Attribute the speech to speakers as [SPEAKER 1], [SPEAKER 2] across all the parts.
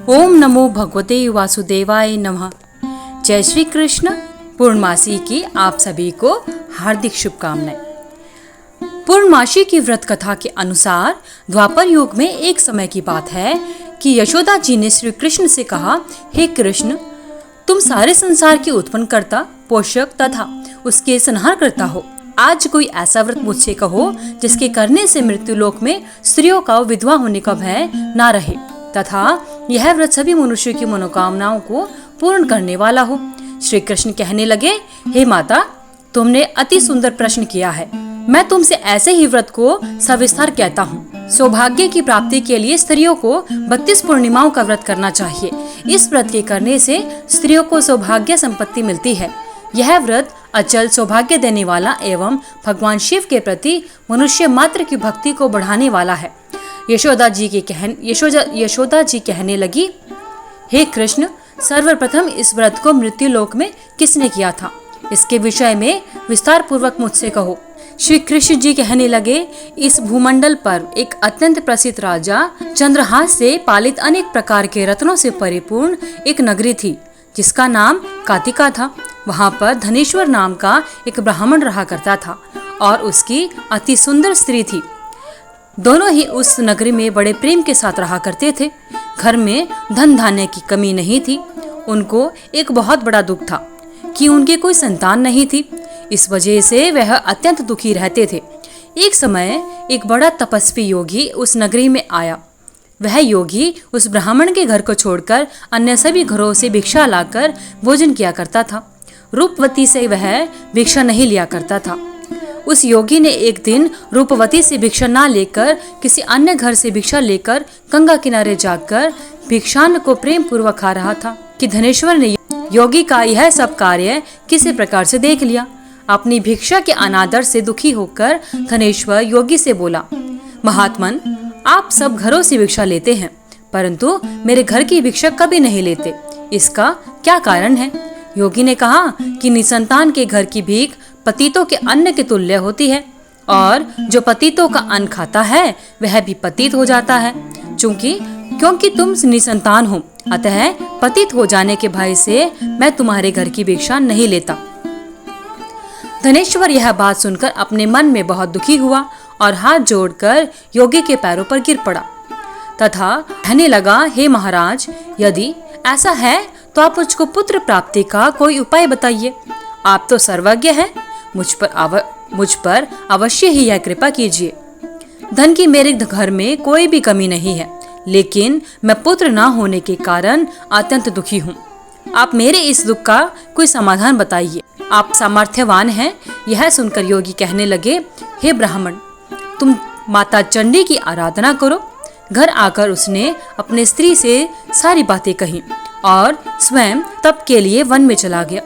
[SPEAKER 1] ओम नमो भगवते वासुदेवाय नमः। जय श्री कृष्ण। पूर्णमासी की आप सभी को हार्दिक शुभकामनाएं। पूर्णमासी की व्रत कथा के अनुसार द्वापर युग में एक समय की बात है कि यशोदा जी ने श्री कृष्ण से कहा, हे कृष्ण, तुम सारे संसार के उत्पन्न करता, पोषक तथा उसके संहार करता हो। आज कोई ऐसा व्रत मुझसे कहो जिसके करने से मृत्यु लोक में स्त्रियों का विधवा होने का भय ना रहे तथा यह व्रत सभी मनुष्यों की मनोकामनाओं को पूर्ण करने वाला हो। श्री कृष्ण कहने लगे, हे माता, तुमने अति सुंदर प्रश्न किया है। मैं तुमसे ऐसे ही व्रत को सविस्तार कहता हूँ। सौभाग्य की प्राप्ति के लिए स्त्रियों को 32 पूर्णिमाओं का व्रत करना चाहिए। इस व्रत के करने से स्त्रियों को सौभाग्य संपत्ति मिलती है। यह व्रत अचल सौभाग्य देने वाला एवं भगवान शिव के प्रति मनुष्य मात्र की भक्ति को बढ़ाने वाला है। यशोदा जी कहने लगी, हे कृष्ण, सर्वप्रथम इस व्रत को मृत्यु लोक में किसने किया था, इसके विषय में विस्तार पूर्वक मुझसे कहो। श्री कृष्ण जी कहने लगे, इस भूमंडल पर एक अत्यंत प्रसिद्ध राजा चंद्रहास से पालित अनेक प्रकार के रत्नों से परिपूर्ण एक नगरी थी जिसका नाम कातिका था। वहाँ पर धनेश्वर नाम का एक ब्राह्मण रहा करता था और उसकी अति सुंदर स्त्री थी। दोनों ही उस नगरी में बड़े प्रेम के साथ रहा करते थे। घर में धन धान्य की कमी नहीं थी। उनको एक बहुत बड़ा दुख था कि उनके कोई संतान नहीं थी। इस वजह से वह अत्यंत दुखी रहते थे। एक समय एक बड़ा तपस्वी योगी उस नगरी में आया। वह योगी उस ब्राह्मण के घर को छोड़कर अन्य सभी घरों से भिक्षा लाकर भोजन किया करता था। रूपवती से वह भिक्षा नहीं लिया करता था। उस योगी ने एक दिन रूपवती से भिक्षा ना लेकर किसी अन्य घर से भिक्षा लेकर गंगा किनारे जाकर भिक्षान्न को प्रेम पूर्वक खा रहा था कि धनेश्वर ने योगी का यह सब कार्य किसी प्रकार से देख लिया। अपनी भिक्षा के अनादर से दुखी होकर धनेश्वर योगी से बोला, महात्मन, आप सब घरों से भिक्षा लेते हैं परंतु मेरे घर की भिक्षा कभी नहीं लेते, इसका क्या कारण है? योगी ने कहा कि निसंतान के घर की भीख पतितों के अन्न के तुल्य होती है और जो पतितों का अन्न खाता है वह भी पतित हो जाता है। क्योंकि तुम निसंतान हो, अतः पतित हो जाने के भय से मैं तुम्हारे घर की भिक्षा नहीं लेता। धनेश्वर यह बात सुनकर अपने मन में बहुत दुखी हुआ और हाथ जोड़कर योगी के पैरों पर गिर पड़ा तथा कहने लगा, हे महाराज, यदि ऐसा है तो आप मुझको पुत्र प्राप्ति का कोई उपाय बताइए। आप तो सर्वज्ञ हैं, मुझ पर अवश्य ही यह कृपा कीजिए। धन की मेरे घर में कोई भी कमी नहीं है, लेकिन मैं पुत्र न होने के कारण अत्यंत दुखी हूँ। आप मेरे इस दुख का कोई समाधान बताइए। आप सामर्थ्यवान हैं। यह सुनकर योगी कहने लगे, हे ब्राह्मण, तुम माता चंडी की आराधना करो। घर आकर उसने अपने स्त्री से सारी बातें कही और स्वयं तप के लिए वन में चला गया।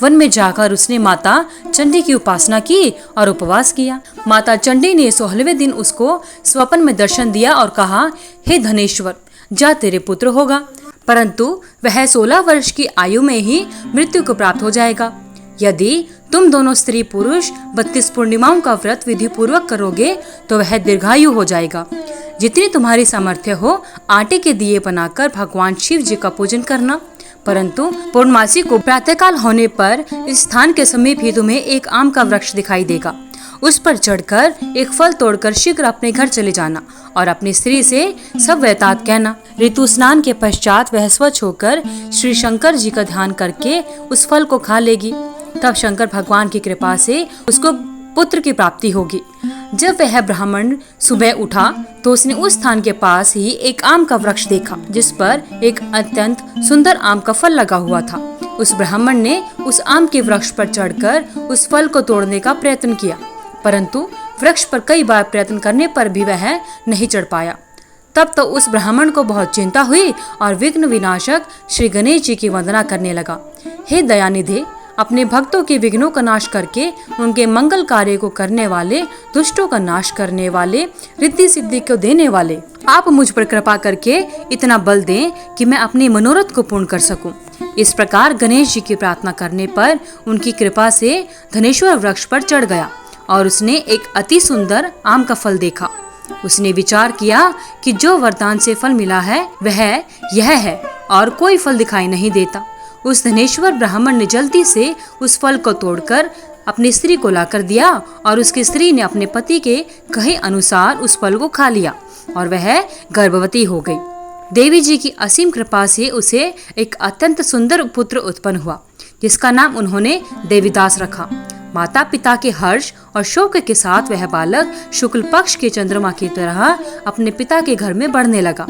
[SPEAKER 1] वन में जाकर उसने माता चंडी की उपासना की और उपवास किया। माता चंडी ने 16वें दिन उसको स्वप्न में दर्शन दिया और कहा, हे धनेश्वर, जा, तेरे पुत्र होगा, परंतु वह 16 वर्ष की आयु में ही मृत्यु को प्राप्त हो जाएगा। यदि तुम दोनों स्त्री पुरुष 32 पूर्णिमाओं का व्रत विधि पूर्वक करोगे तो वह दीर्घायु हो जाएगा। जितनी तुम्हारी सामर्थ्य हो, आटे के दिए बनाकर भगवान शिव जी का पूजन करना, परंतु पूर्णमासी को प्रातःकाल होने पर इस स्थान के समीप ही तुम्हें एक आम का वृक्ष दिखाई देगा। उस पर चढ़कर एक फल तोड़कर शीघ्र अपने घर चले जाना और अपनी स्त्री से सब वृतांत कहना। ऋतु स्नान के पश्चात वह स्वच्छ होकर श्री शंकर जी का ध्यान करके उस फल को खा लेगी। तब शंकर भगवान की कृपा से उसको पुत्र की प्राप्ति होगी। जब वह ब्राह्मण सुबह उठा तो उसने उस स्थान के पास ही एक आम का वृक्ष देखा जिस पर एक अत्यंत सुंदर आम का फल लगा हुआ था। उस ब्राह्मण ने उस आम के वृक्ष पर चढ़कर उस फल को तोड़ने का प्रयत्न किया, परंतु वृक्ष पर कई बार प्रयत्न करने पर भी वह नहीं चढ़ पाया। तब तो उस ब्राह्मण को बहुत चिंता हुई और विघ्न विनाशक श्री गणेश जी की वंदना करने लगा। हे दयानिधे, अपने भक्तों के विघ्नों का नाश करके उनके मंगल कार्य को करने वाले, दुष्टों का नाश करने वाले, रिद्धि सिद्धि को देने वाले, आप मुझ पर कृपा करके इतना बल दें कि मैं अपने मनोरथ को पूर्ण कर सकूं। इस प्रकार गणेश जी की प्रार्थना करने पर उनकी कृपा से धनेश्वर वृक्ष पर चढ़ गया और उसने एक अति सुंदर आम का फल देखा। उसने विचार किया कि जो वरदान से फल मिला है वह यह है और कोई फल दिखाई नहीं देता। उस धनेश्वर ब्राह्मण ने जल्दी से उस फल को तोड़कर अपनी स्त्री को लाकर दिया और उसकी स्त्री ने अपने पति के कहे अनुसार उस फल को खा लिया और वह गर्भवती हो गई। देवी जी की असीम कृपा से उसे एक अत्यंत सुंदर पुत्र उत्पन्न हुआ, जिसका नाम उन्होंने देवीदास रखा। माता पिता के हर्ष और शोक के साथ वह बालक शुक्ल पक्ष के चंद्रमा की तरह अपने पिता के घर में बढ़ने लगा।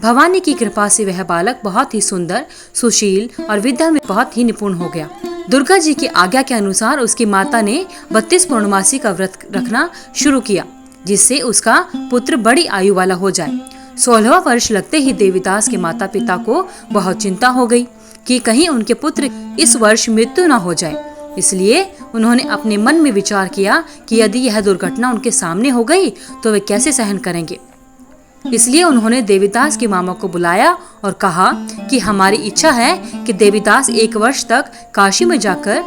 [SPEAKER 1] भवानी की कृपा से वह बालक बहुत ही सुंदर, सुशील और विद्या में बहुत ही निपुण हो गया। दुर्गा जी की आज्ञा के अनुसार उसकी माता ने 32 पूर्णमासी का व्रत रखना शुरू किया, जिससे उसका पुत्र बड़ी आयु वाला हो जाए। 16वां वर्ष लगते ही देवीदास के माता पिता को बहुत चिंता हो गई कि कहीं उनके पुत्र इस वर्ष मृत्यु न हो जाए। इसलिए उन्होंने अपने मन में विचार किया कि यदि यह दुर्घटना उनके सामने हो गई तो वे कैसे सहन करेंगे। इसलिए उन्होंने देवीदास की मामा को बुलाया और कहा कि हमारी इच्छा है कि देवीदास 1 वर्ष तक काशी में जाकर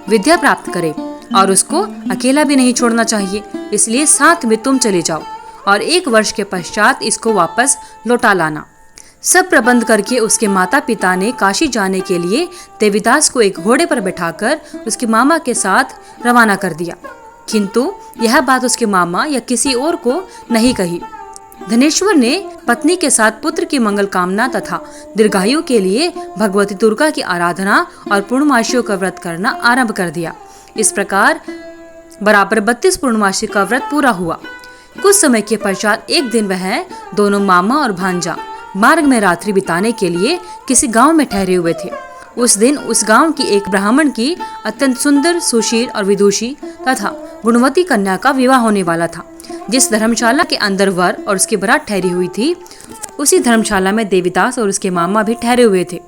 [SPEAKER 1] विद्या प्राप्त करे और उसको अकेला भी नहीं छोड़ना चाहिए। इसलिए साथ में तुम चले जाओ और 1 वर्ष के पश्चात इसको वापस लौटा लाना। सब प्रबंध करके उसके माता पिता ने काशी जाने के लिए देवीदास को एक घोड़े पर बैठाकर उसकी मामा के साथ रवाना कर दिया, किंतु यह बात उसके मामा या किसी और को नहीं कही। धनेश्वर ने पत्नी के साथ पुत्र की मंगल कामना तथा दीर्घायु के लिए भगवती दुर्गा की आराधना और पूर्णमासियों का व्रत करना आरंभ कर दिया। इस प्रकार बराबर 32 पूर्णमासी का व्रत पूरा हुआ। कुछ समय के पश्चात एक दिन वह दोनों मामा और भांजा मार्ग में रात्रि बिताने के लिए किसी गांव में ठहरे हुए थे। उस दिन उस गांव की एक ब्राह्मण की अत्यंत सुंदर, सुशील और विदुषी तथा गुणवती कन्या का विवाह होने वाला था। जिस धर्मशाला के अंदर वर और उसकी बारात ठहरी हुई थी, उसी धर्मशाला में देवीदास और उसके मामा भी ठहरे हुए थे।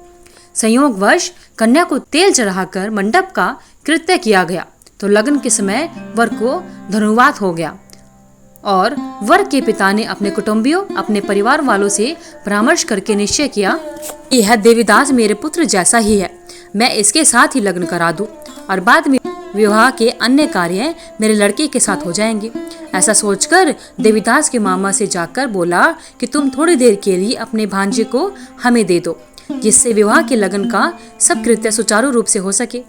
[SPEAKER 1] संयोगवश कन्या को तेल चढ़ाकर मंडप का कृत्य किया गया तो लगन के समय वर को धनुर्वात हो गया और वर के पिता ने अपने कुटुंबियों, अपने परिवार वालों से परामर्श करके निश्चय किया कि यह देवीदास मेरे पुत्र जैसा ही है, मैं इसके साथ ही लग्न करा दूं और बाद में विवाह के अन्य कार्य मेरे लड़के के साथ हो जाएंगे। ऐसा सोचकर देवीदास के मामा से जाकर बोला कि तुम थोड़ी देर के लिए अपने भांजे को हमें दे दो, जिससे विवाह के लगन का सब कृत्य सुचारू रूप से हो सके।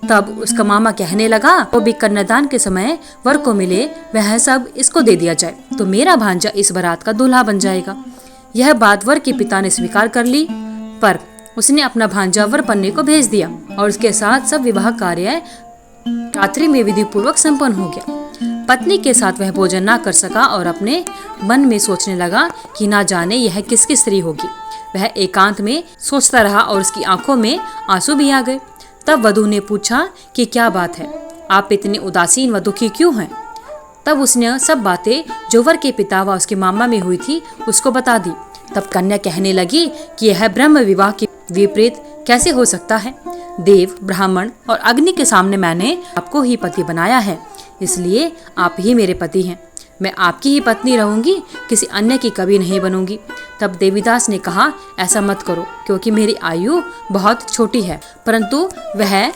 [SPEAKER 1] तब उसका मामा कहने लगा, वो भी कन्यादान के समय वर को मिले वह सब इसको दे दिया जाए तो मेरा भांजा इस बारात का दूल्हा बन जाएगा। यह बात वर के पिता ने स्वीकार कर ली, पर उसने अपना भांजा वर पन्ने को भेज दिया और उसके साथ सब विवाह कार्य रात्रि में विधि पूर्वक संपन्न हो गया। पत्नी के साथ वह भोजन न कर सका और अपने मन में सोचने लगा कि ना जाने यह किसकी स्त्री होगी। वह एकांत में सोचता रहा और उसकी आंखों में आंसू भी आ गए। तब वधू ने पूछा कि क्या बात है, आप इतने उदासीन व दुखी क्यों हैं? तब उसने सब बातें जो वर के पिता व उसके मामा में हुई थी उसको बता दी। तब कन्या कहने लगी कि यह ब्रह्म विवाह के विपरीत कैसे हो सकता है। देव, ब्राह्मण और अग्नि के सामने मैंने आपको ही पति बनाया है, इसलिए आप ही मेरे पति हैं। मैं आपकी ही पत्नी रहूंगी, किसी अन्य की कभी नहीं बनूंगी। तब देवीदास ने कहा, ऐसा मत करो, क्योंकि मेरी आयु बहुत छोटी है। परंतु वह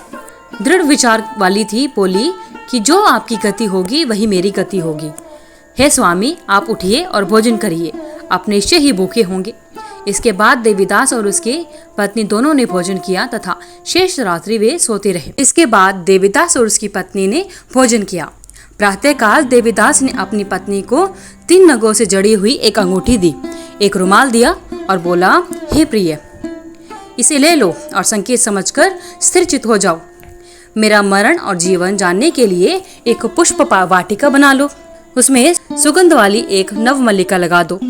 [SPEAKER 1] दृढ़ विचार वाली थी, बोली कि जो आपकी गति होगी वही मेरी गति होगी। हे स्वामी, आप उठिए और भोजन करिए, आप निश्चय ही भूखे होंगे। इसके बाद देवीदास और उसके पत्नी दोनों ने भोजन किया तथा शेष रात्रि वे सोते रहे। इसके बाद देवीदास और उसकी पत्नी ने भोजन किया। प्रातःकाल देवीदास ने अपनी पत्नी को 3 नगों से जड़ी हुई एक अंगूठी दी, एक रुमाल दिया और बोला, हे प्रिय, इसे ले लो और संकेत समझकर स्थिरचित हो जाओ। मेरा मरण और जीवन जानने के लिए एक पुष्प वाटिका बना लो, उसमें सुगंध वाली एक नवमल्लिका लगा दो।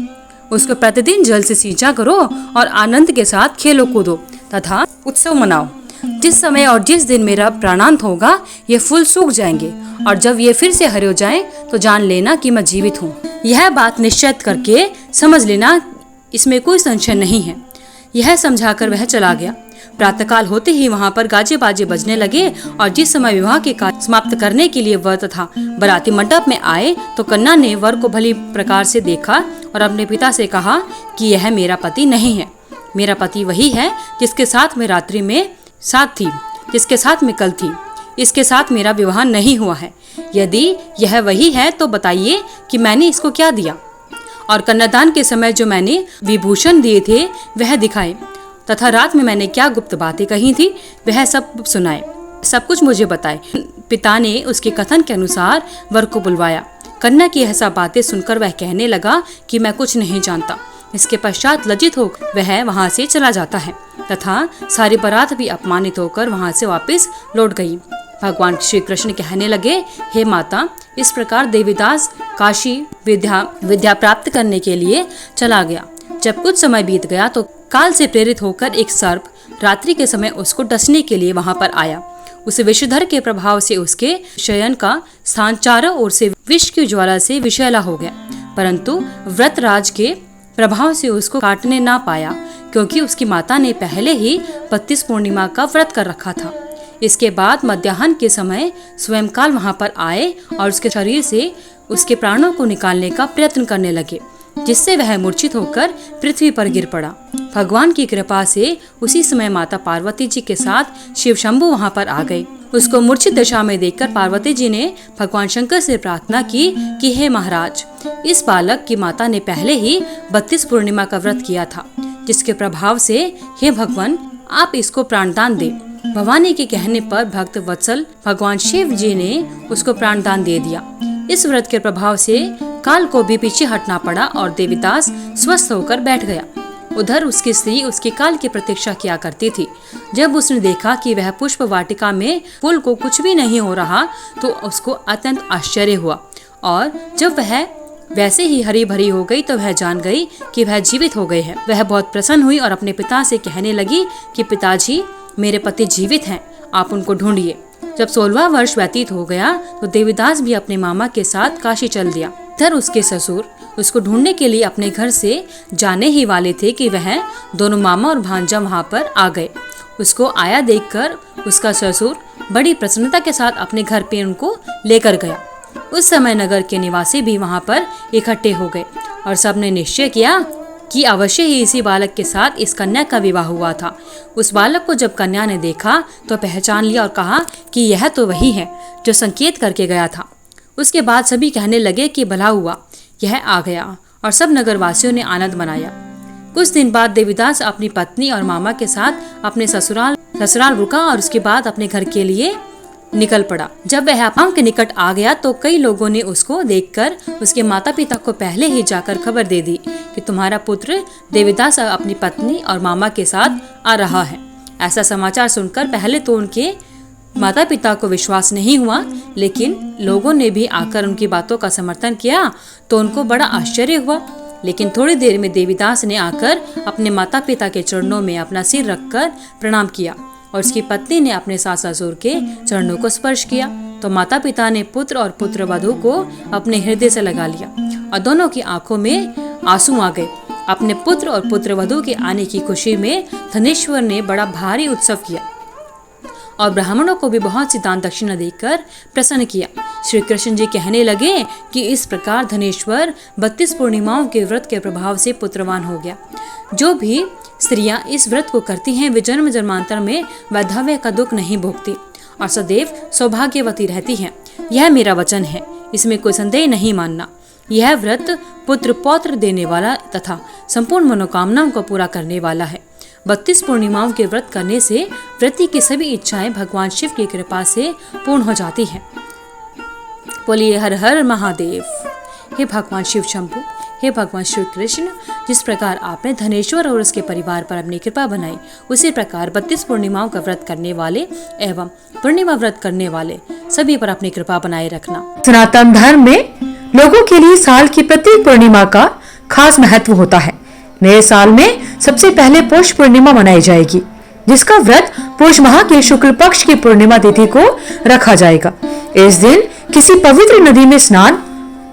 [SPEAKER 1] उसको प्रतिदिन जल से सींचा करो और आनंद के साथ खेलो कूदो तथा उत्सव मनाओ। जिस समय और जिस दिन मेरा प्राणांत होगा ये फूल सूख जाएंगे और जब ये फिर से हरे हो जाएं तो जान लेना कि मैं जीवित हूँ। यह बात निश्चित करके समझ लेना, इसमें कोई संशय नहीं है। यह समझाकर वह चला गया। प्रातःकाल होते ही वहां पर गाजे बाजे बजने लगे और जिस समय विवाह के कार्य समाप्त करने के लिए वर तथा बराती मंडप में आए तो कन्या ने वर को भली प्रकार से देखा और अपने पिता से कहा कि यह मेरा पति नहीं है। मेरा पति वही है जिसके साथ मैं रात्रि में साथ थी, जिसके साथ मैं कल थी। इसके साथ मेरा विवाह नहीं हुआ है। यदि यह वही है तो बताइए कि मैंने इसको क्या दिया, और कन्यादान के समय जो मैंने विभूषण दिए थे वह दिखाए, तथा रात में मैंने क्या गुप्त बातें कही थी वह सब सुनाए, सब कुछ मुझे बताए। पिता ने उसके कथन के अनुसार वर को बुलवाया। कन्या की यह सब बातें सुनकर वह कहने लगा कि मैं कुछ नहीं जानता। इसके पश्चात लज्जित होकर वह वहां से चला जाता है तथा सारी बारात भी अपमानित होकर वहां से वापस लौट गई। भगवान श्री कृष्ण कहने लगे, हे माता, इस प्रकार देवीदास काशी विद्या प्राप्त करने के लिए चला गया। जब कुछ समय बीत गया तो काल से प्रेरित होकर एक सर्प रात्रि के समय उसको डसने के लिए वहां पर आया। उस विषधर के प्रभाव से उसके शयन का स्थान चारों ओर से विष की ज्वाला से विषैला हो गया, परंतु व्रतराज के प्रभाव से उसको काटने ना पाया, क्योंकि उसकी माता ने पहले ही 32 पूर्णिमा का व्रत कर रखा था। इसके बाद मध्याह्न के समय स्वयंकाल वहां पर आए और उसके शरीर से उसके प्राणों को निकालने का प्रयत्न करने लगे, जिससे वह मूर्छित होकर पृथ्वी पर गिर पड़ा। भगवान की कृपा से उसी समय माता पार्वती जी के साथ शिव शंभु वहां पर आ गए। उसको मूर्छित दशा में देखकर पार्वती जी ने भगवान शंकर से प्रार्थना की कि हे महाराज, इस बालक की माता ने पहले ही 32 पूर्णिमा का व्रत किया था, जिसके प्रभाव से हे भगवान आप इसको प्राणदान दे। भवानी के कहने पर भक्त वत्सल भगवान शिव जी ने उसको प्राणदान दे दिया। इस व्रत के प्रभाव से काल को भी पीछे हटना पड़ा और देवीदास स्वस्थ होकर बैठ गया। उधर उसकी स्त्री उसके काल की प्रतीक्षा किया करती थी। जब उसने देखा कि वह पुष्प वाटिका में फूल को कुछ भी नहीं हो रहा तो उसको अत्यंत आश्चर्य हुआ, और जब वह वैसे ही हरी भरी हो गई तो वह जान गई कि वह जीवित हो गई है। वह बहुत प्रसन्न हुई और अपने पिता से कहने लगी कि पिताजी, मेरे पति जीवित हैं, आप उनको ढूंढिए। जब 16वां वर्ष व्यतीत हो गया तो देवीदास भी अपने मामा के साथ काशी चल दिया। इधर उसके ससुर उसको ढूंढने के लिए अपने घर से जाने ही वाले थे कि वह दोनों मामा और भांजा वहां पर आ गए। उसको आया देखकर उसका ससुर बड़ी प्रसन्नता के साथ अपने घर पे उनको लेकर गया। उस समय नगर के निवासी भी वहां पर इकट्ठे हो गए और सबने निश्चय किया कि अवश्य ही इसी बालक के साथ इस कन्या का विवाह हुआ था। उस बालक को जब कन्या ने देखा तो पहचान लिया और कहा कि यह तो वही है जो संकेत करके गया था। उसके बाद सभी कहने लगे कि भला हुआ, यह आ गया, और सब नगरवासियों ने आनंद मनाया। कुछ दिन बाद देवीदास अपनी पत्नी और मामा के साथ अपने ससुराल रुका और उसके बाद अपने घर के लिए निकल पड़ा। जब वह गांव के निकट आ गया तो कई लोगों ने उसको देखकर उसके माता पिता को पहले ही जाकर खबर दे दी कि तुम्हारा पुत्र देवीदास अपनी पत्नी और मामा के साथ आ रहा है। ऐसा समाचार सुनकर पहले तो उनके माता पिता को विश्वास नहीं हुआ, लेकिन लोगों ने भी आकर उनकी बातों का समर्थन किया तो उनको बड़ा आश्चर्य हुआ। लेकिन थोड़ी देर में देवीदास ने आकर अपने माता पिता के चरणों में अपना सिर रखकर प्रणाम किया और उसकी पत्नी ने अपने सास ससुर के चरणों को स्पर्श किया तो माता पिता ने पुत्र और पुत्र वधू को अपने हृदय से लगा लिया और दोनों की आंखों में आंसू आ गए। अपने पुत्र और पुत्र वधू के आने की खुशी में धनेश्वर ने बड़ा भारी उत्सव किया और ब्राह्मणों को भी बहुत सी दान दक्षिणा देकर प्रसन्न किया। श्री कृष्ण जी कहने लगे कि इस प्रकार धनेश्वर 32 पूर्णिमाओं के व्रत के प्रभाव से पुत्रवान हो गया। जो भी स्त्रियां इस व्रत को करती हैं वे जन्म जन्मांतर में वैधव्य का दुख नहीं भोगती और सदैव सौभाग्यवती रहती हैं। यह मेरा वचन है, इसमें कोई संदेह नहीं मानना। यह व्रत पुत्र पौत्र देने वाला तथा संपूर्ण मनोकामनाओं को पूरा करने वाला है। 32 पूर्णिमाओं के व्रत करने से व्रती की सभी इच्छाएं भगवान शिव की कृपा से पूर्ण हो जाती हैं। बोलिए हर हर महादेव। हे भगवान शिव शंभु, हे भगवान श्री कृष्ण, जिस प्रकार आपने धनेश्वर और उसके परिवार पर अपनी कृपा बनाई, उसी प्रकार 32 पूर्णिमाओं का व्रत करने वाले एवं पूर्णिमा व्रत करने वाले सभी पर अपनी कृपा बनाए रखना।
[SPEAKER 2] सनातन धर्म में लोगों के लिए साल की प्रत्येक पूर्णिमा का खास महत्व होता है। नए साल में सबसे पहले पौष पूर्णिमा मनाई जाएगी, जिसका व्रत पौष माह के शुक्ल पक्ष की पूर्णिमा तिथि को रखा जाएगा। इस दिन किसी पवित्र नदी में स्नान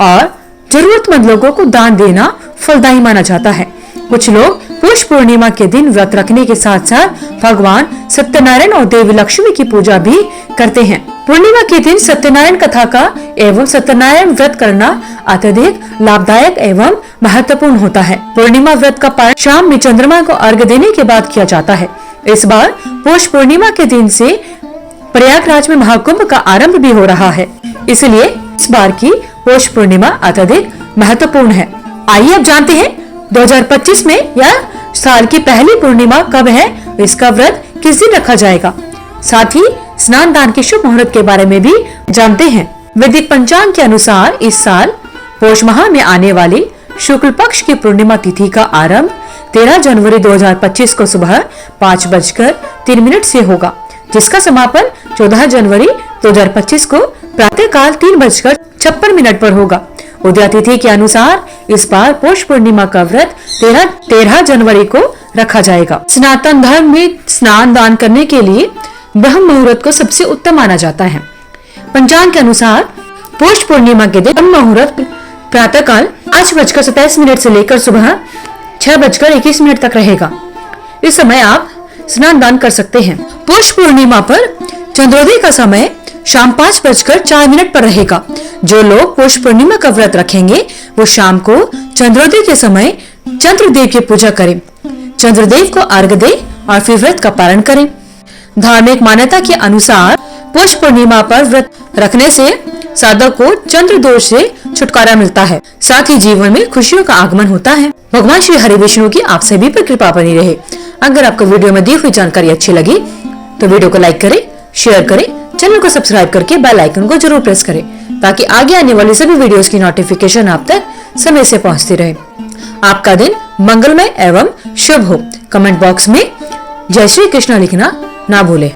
[SPEAKER 2] और जरूरतमंद लोगों को दान देना फलदायी माना जाता है। कुछ लोग पौष पूर्णिमा के दिन व्रत रखने के साथ साथ भगवान सत्यनारायण और देवी लक्ष्मी की पूजा भी करते हैं। पूर्णिमा के दिन सत्यनारायण कथा का एवं सत्यनारायण व्रत करना अत्यधिक लाभदायक एवं महत्वपूर्ण होता है। पूर्णिमा व्रत का पारण शाम में चंद्रमा को अर्घ्य देने के बाद किया जाता है। इस बार पौष पूर्णिमा के दिन से प्रयागराज में महाकुंभ का आरंभ भी हो रहा है, इसलिए इस बार की पौष पूर्णिमा अत्यधिक महत्वपूर्ण है। आइए अब जानते हैं 2025 में यह साल की पहली पूर्णिमा कब है, इसका व्रत किस दिन रखा जाएगा। साथ ही स्नान दान के शुभ मुहूर्त के बारे में भी जानते हैं। वैदिक पंचांग के अनुसार इस साल पौष माह में आने वाली शुक्ल पक्ष की पूर्णिमा तिथि का आरंभ 13 जनवरी 2025 को सुबह 5:03 से होगा, जिसका समापन 14 जनवरी 2025 को प्रातः काल 3:56 पर होगा। उदया तिथि के अनुसार इस बार पौष पूर्णिमा का व्रत 13 जनवरी को रखा जाएगा। सनातन धर्म में स्नान दान करने के लिए ब्रह्म मुहूर्त को सबसे उत्तम माना जाता है। पंचांग के अनुसार पौष पूर्णिमा के दिन ब्रह्म मुहूर्त प्रातः काल 5:27 से लेकर सुबह 6:21 तक रहेगा। इस समय आप स्नान दान कर सकते हैं। पौष पूर्णिमा पर चंद्रोदय का समय शाम 5:04 पर रहेगा। जो लोग पौष पूर्णिमा का व्रत रखेंगे वो शाम को चंद्रोदय के समय चंद्रदेव की पूजा करें, चंद्रदेव को अर्घ्य दें और फिर व्रत का पालन करें। धार्मिक मान्यता के अनुसार पौष पूर्णिमा पर व्रत रखने से साधक को चंद्र दोष से छुटकारा मिलता है, साथ ही जीवन में खुशियों का आगमन होता है। भगवान श्री हरि विष्णु की आप सभी पर कृपा बनी रहे। अगर आपको वीडियो में दी हुई जानकारी अच्छी लगी तो वीडियो को लाइक करें, शेयर करें, चैनल को सब्सक्राइब करके बेल आइकन को जरूर प्रेस करें ताकि आगे आने वाली सभी वीडियोस की नोटिफिकेशन आप तक समय से पहुंचती रहे। आपका दिन मंगलमय एवं शुभ हो। कमेंट बॉक्स में जय श्री कृष्ण लिखना ना भूलें।